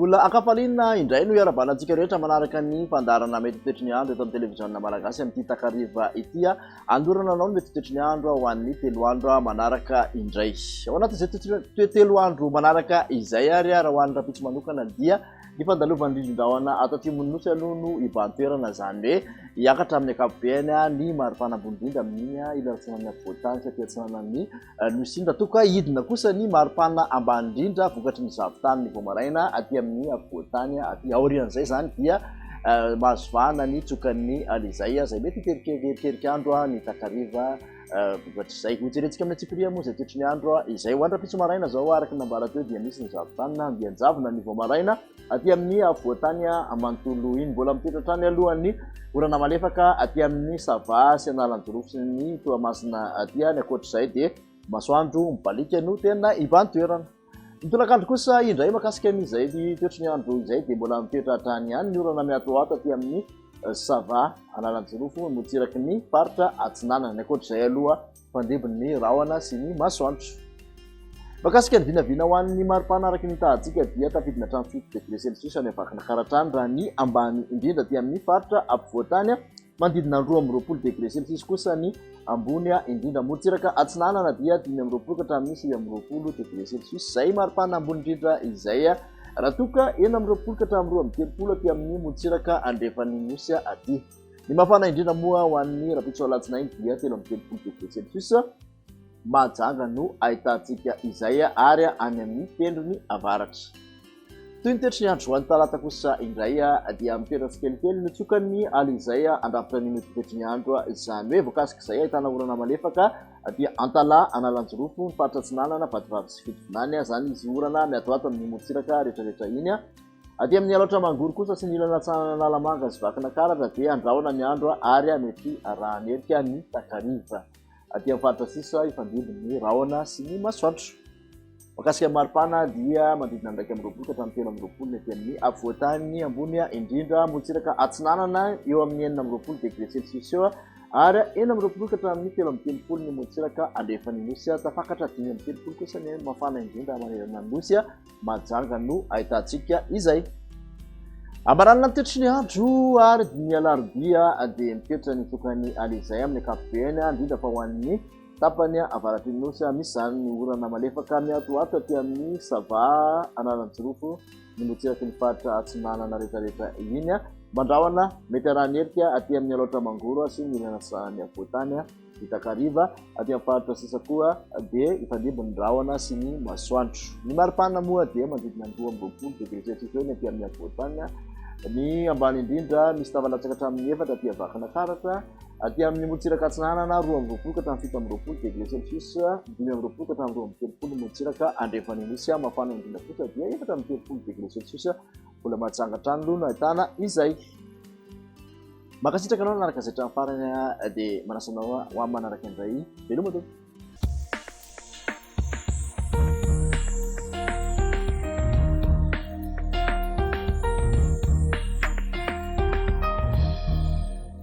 mbola akafaliana indray no iarabanantsika rehetra manaraka ny mpandarana mety toetry ny andro eto amin'ny televiziona malagasy amin'ity takariva ity andorana anao mety toetry ny andro ho an'ny 3 andro manaraka indray ao anatin'izay telo andro manaraka izay ary raha ho an'ny rapitso manokana dia ny fandalovan'ny rindrindraona ato Atsimo-Nosy aloha no iban-toerana zany hoe hiakatra amin'ny ankapobeny ny maripana ambony indrindra amin'iny ilatsana amin'ny avoatany satria tsanana ny Nosy toka hidina kosa ny maripana ambany indrindra vokatry ny zavotany ny vomaraina aty amin'ny avoatany aty aorian'izay zany dia mahazovana ny tsokan'ny alizay zay mety terikandro ny takariva vokatry izay hojerentsika amin'ny tsipiria moa zay toetry ny andro izay ho andra-pitso maraina zao araky nambara teo dia misy ny zavotany na andianjavona ny vomaraina aty amin'ny avoatany amanontolo iny mbola mipetratrany alohan'ny orana malefaka aty amin'ny sava sy analanjorofo sy ny toamasina aty ny akoatr'izay dia masoandro mibalika no tena iban-toerana. Mitolakandro kosa indray makasika an'izay toetry ny andro izay dia mbola mipetratrany ihany ny orana miatoato aty amin'ny sava analanjorofo motsiraky ny faritra Atsinanana ny akoatr'izay aloha fandebon'ny rahona sy ny masoandro. Makasika ny vinavina ho an'ny maripana araky ny tahantsika dia tafidina hatramin'ny 7 degré celsius any avakana karatrany raha ny ambany indrindra aty amin'ny faritra ampovoatany mandidina 2 degré celsius kosa ny ambony indrindra motsiraka Atsinanana dia 5 ka hatramin'ny 7 degré celsius zay maripana ambony indrindra izay raha toka 9 ka hatramin'ny 12 aty amin'ny motsiraka andrefan'ny Nosy aty. Ny mafana indrindra moa ho an'ny rapitso alatsinainy dia 13 degré celsius majanga no ahitantsika izay ary any amin'ny tendrony avaratra. Toy ny toetry ny andro ho an'ny talata kosa indray dia mitoetra tsikelikely nitsokany alizay andrafitra ny mety toetry ny andro izany hoe voakasika izay ahitana orana malefaka dia antala analanjorofo ny faritra Atsinanana vadivavy sy fitonany zany izy orana miatoato amin'ny motsiraka rehetrarehetra iny aty amin'ny aloatra mangory kosa sy ny ilana tsanana nalamanga sy vakina karatra dia andrahona ny andro ary mety rahanerika ny takariva aty amin'ny faritra sisa ifandimby ny rahona sy ny masoandro. Makasika maripana dia mandidina 1 ka hatramin'ny 3 aty amin'ny avoatany ambony indrindra motsiraka Atsinanana eo amin'ny 9 degré celsius eo ary 9 ka hatramin'ny 13 ny motsiraka andrefan'ny Nosy tafakatra 13 kosa ny mafana indrindra manerana ny Nosy majanga no ahitantsika izay. Amaranana ny toetry ny andro ary ny alarobia dia mitoetra ny tokany alizay amin'ny ankapobeny indrindra fa ho an'ny tapany avaratry ny Nosy misy zany ny orana malefaka miatoato aty amin'ny sava analanjorofo ny motsiraky ny faritra Atsinanana rehetrarehetra iny mandrahona mety arahanerika aty amin'ny aloatra mangoro sy ny ilana ny avoatany ny takariva aty amin'ny faritra sisa koa dia ifandimby ny rahona sy ny masoandro. Ny maripana moa dia mandidina 12 degré celsius eny aty amin'ny avoatany ny ambany indrindra misy tavalatsaka hatramin'ny 4 aty avakana karatra aty amin'ny motsiraka Atsinanana 12 ka hatramin'ny 17 degré celsius 12 ka hatramin'ny 13 motsiraka andrefan'ny Nosy mafana indrindra kosa dia 13 degré celsius mbola matsangatrany aloha no ahitana izay. Makasitraka anao nanaraka izay hatramin'ny farany dia manasanao ho amin'ny manaraka indray veloma tompoko.